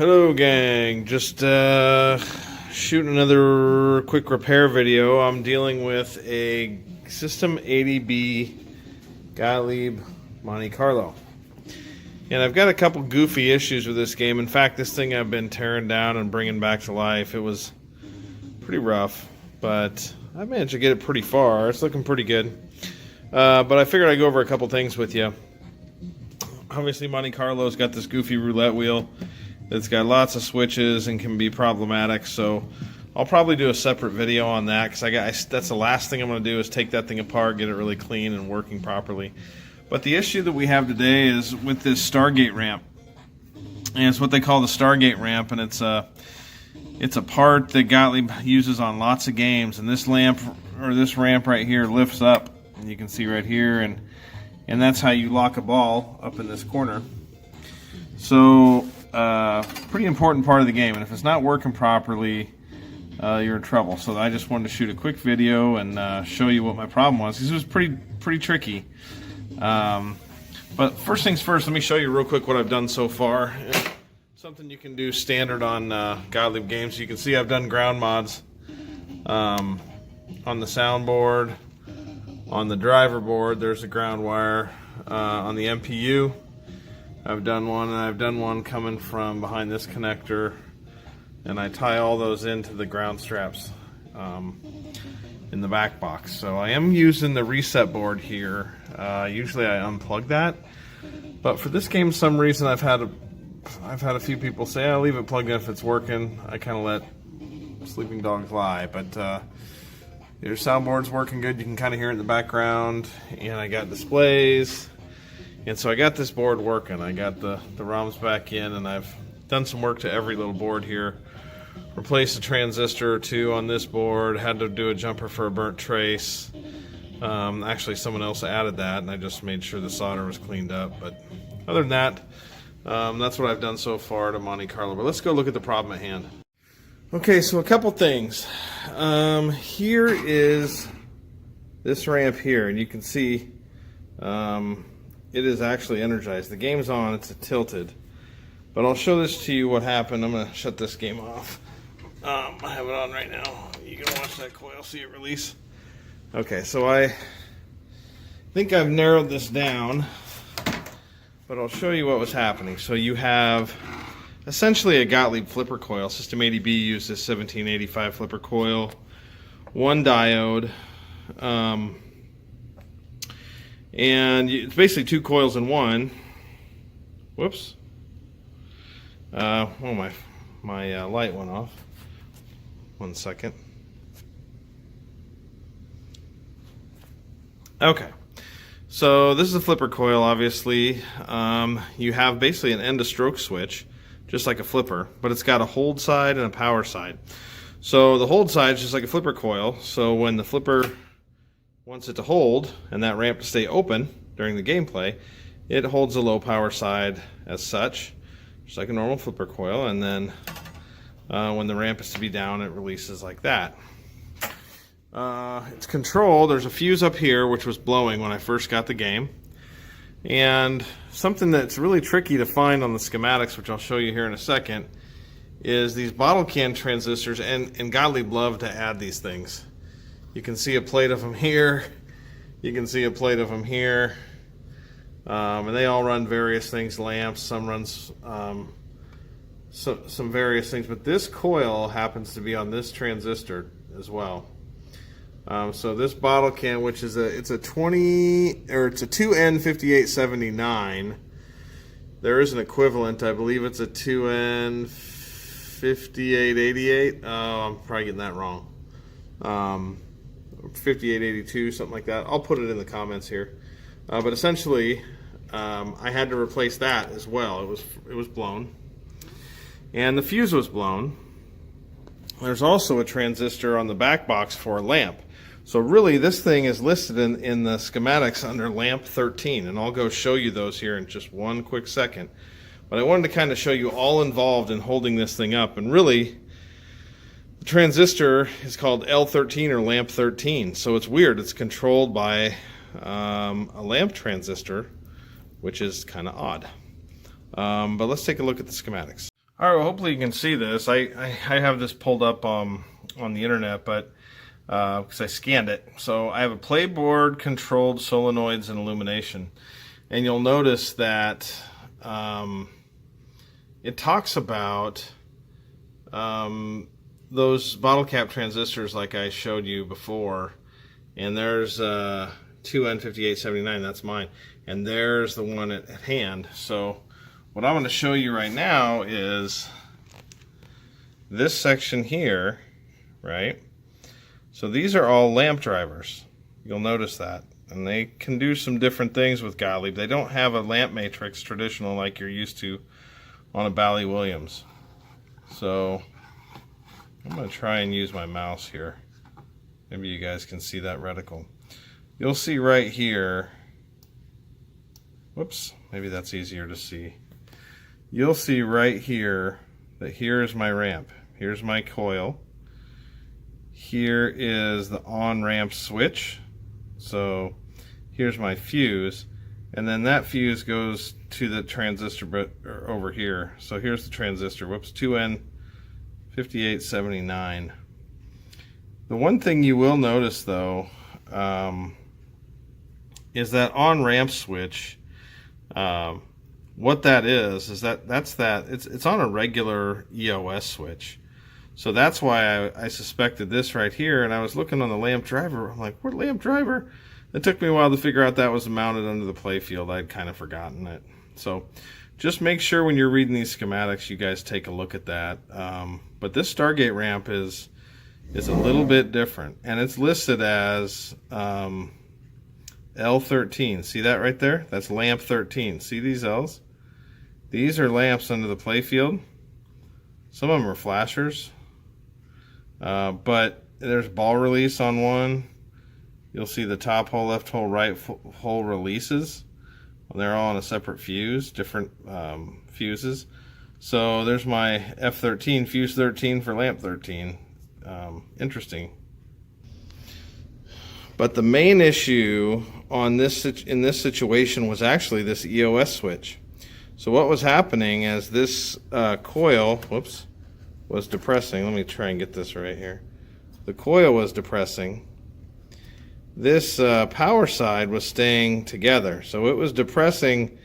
Hello gang, just shooting another quick repair video. I'm dealing with a System 80B Gottlieb Monte Carlo. And I've got a couple goofy issues with this game. In fact, this thing I've been tearing down and bringing back to life. It was pretty rough, but I managed to get it pretty far. It's looking pretty good. But I figured I'd go over a couple things with you. Obviously, Monte Carlo's got this goofy roulette wheel. It's got lots of switches and can be problematic, so I'll probably do a separate video on that because that's the last thing I'm going to do is take that thing apart, get it really clean and working properly. But the issue that we have today is with this Stargate ramp, and it's what they call the Stargate ramp, and it's a part that Gottlieb uses on lots of games. And this ramp right here lifts up, and you can see right here, and that's how you lock a ball up in this corner. So pretty important part of the game, and if it's not working properly, you're in trouble. So I just wanted to shoot a quick video and show you what my problem was, because it was pretty tricky. But first things first, let me show you real quick what I've done so far. Something you can do standard on Gottlieb games. You can see I've done ground mods on the soundboard, on the driver board. There's a ground wire on the MPU. I've done one, and I've done one coming from behind this connector, and I tie all those into the ground straps in the back box. So I am using the reset board here. Usually I unplug that, but for this game, some reason I've had a few people say I'll leave it plugged in if it's working. I kind of let sleeping dogs lie, but your soundboard's working good. You can kind of hear it in the background, and I got displays. And so I got this board working. I got the ROMs back in, and I've done some work to every little board here. Replaced a transistor or two on this board. Had to do a jumper for a burnt trace. Actually, someone else added that, and I just made sure the solder was cleaned up. But other than that, that's what I've done so far to Monte Carlo. But let's go look at the problem at hand. Okay, so a couple things. Here is this ramp here, and you can see it is actually energized. The game's on, it's tilted. But I'll show this to you what happened. I'm going to shut this game off. I have it on right now. You can watch that coil, see it release. Okay, so I think I've narrowed this down, but I'll show you what was happening. So you have essentially a Gottlieb flipper coil. System 80B used this 1785 flipper coil, one diode, and it's basically two coils in one. Whoops. Oh, my light went off. 1 second. Okay. So this is a flipper coil, obviously. You have basically an end to stroke switch, just like a flipper, but it's got a hold side and a power side. So the hold side is just like a flipper coil. So when the flipper wants it to hold and that ramp to stay open during the gameplay, it holds the low power side as such, just like a normal flipper coil, and then when the ramp is to be down, it releases like that. It's controlled. There's a fuse up here which was blowing when I first got the game, and something that's really tricky to find on the schematics, which I'll show you here in a second, is these bottle can transistors, and Gottlieb loved to add these things. You can see a plate of them here. You can see a plate of them here. And they all run various things, lamps, some runs some various things. But this coil happens to be on this transistor as well. So this bottle can, which is it's a 2N5879. There is an equivalent. I believe it's a 2N5888. Oh, I'm probably getting that wrong. 5882, something like that. I'll put it in the comments here. But essentially, I had to replace that as well. It was blown, and the fuse was blown. There's also a transistor on the back box for a lamp. So really, this thing is listed in the schematics under lamp 13, and I'll go show you those here in just one quick second. But I wanted to kind of show you all involved in holding this thing up, and really, the transistor is called L13 or lamp 13, so it's weird. It's controlled by a lamp transistor, which is kind of odd. But let's take a look at the schematics. All right, well, hopefully you can see this. I have this pulled up on the internet, but because I scanned it. So I have a playboard, controlled solenoids, and illumination. And you'll notice that it talks about those bottle cap transistors like I showed you before. And there's 2N5879, that's mine. And there's the one at hand. So what I'm going to show you right now is this section here, right? So these are all lamp drivers. You'll notice that. And they can do some different things with Gottlieb. They don't have a lamp matrix traditional like you're used to on a Bally Williams. So I'm going to try and use my mouse here. Maybe you guys can see that reticle. You'll see right here, whoops, maybe that's easier to see. You'll see right here that here's my ramp. Here's my coil. Here is the on-ramp switch. So here's my fuse. And then that fuse goes to the transistor over here. So here's the transistor. Whoops, 2N5879. The one thing you will notice though is that on-ramp switch. What that is it's on a regular EOS switch. So that's why I suspected this right here, and I was looking on the lamp driver. I'm like, what lamp driver? It took me a while to figure out that was mounted under the playfield. I'd kind of forgotten it. So just make sure when you're reading these schematics, you guys take a look at that. But this Stargate ramp is a little bit different, and it's listed as L13. See that right there? That's lamp 13. See these L's? These are lamps under the playfield. Some of them are flashers. But there's ball release on one. You'll see the top hole, left hole, right hole releases. They're all on a separate fuse, different fuses. So there's my F13, fuse 13 for lamp 13. Interesting. But the main issue on this in this situation was actually this EOS switch. So what was happening as this coil, whoops, was depressing. Let me try and get this right here. The coil was depressing. This power side was staying together. So it was depressing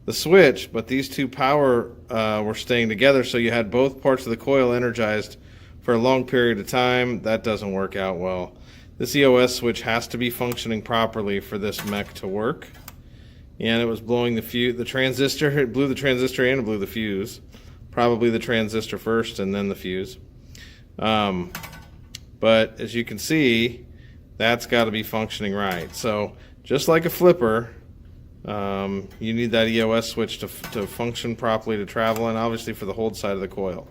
the switch, but these two power were staying together, so you had both parts of the coil energized for a long period of time. That doesn't work out well. This EOS switch has to be functioning properly for this mech to work. And it was blowing the transistor. It blew the transistor and it blew the fuse. Probably the transistor first and then the fuse. But as you can see, that's got to be functioning right. So just like a flipper, you need that EOS switch to function properly to travel, and obviously for the hold side of the coil.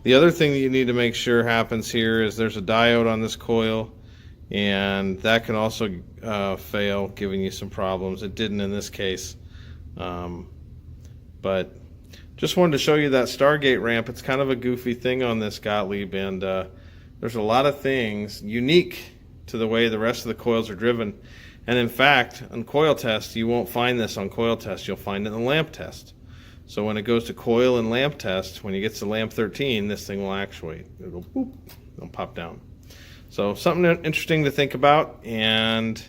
The other thing that you need to make sure happens here is there's a diode on this coil, and that can also fail, giving you some problems. It didn't in this case, but just wanted to show you that Stargate ramp. It's kind of a goofy thing on this Gottlieb, and there's a lot of things unique to the way the rest of the coils are driven. And in fact, on coil test, you won't find this on coil test. You'll find it in the lamp test. So when it goes to coil and lamp test, when you get to lamp 13, this thing will actuate. It'll go boop, it'll pop down. So something interesting to think about, and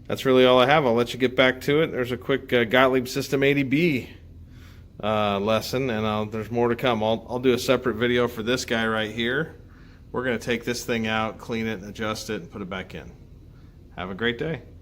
that's really all I have. I'll let you get back to it. There's a quick Gottlieb System 80B lesson, and there's more to come. I'll do a separate video for this guy right here. We're going to take this thing out, clean it, adjust it, and put it back in. Have a great day.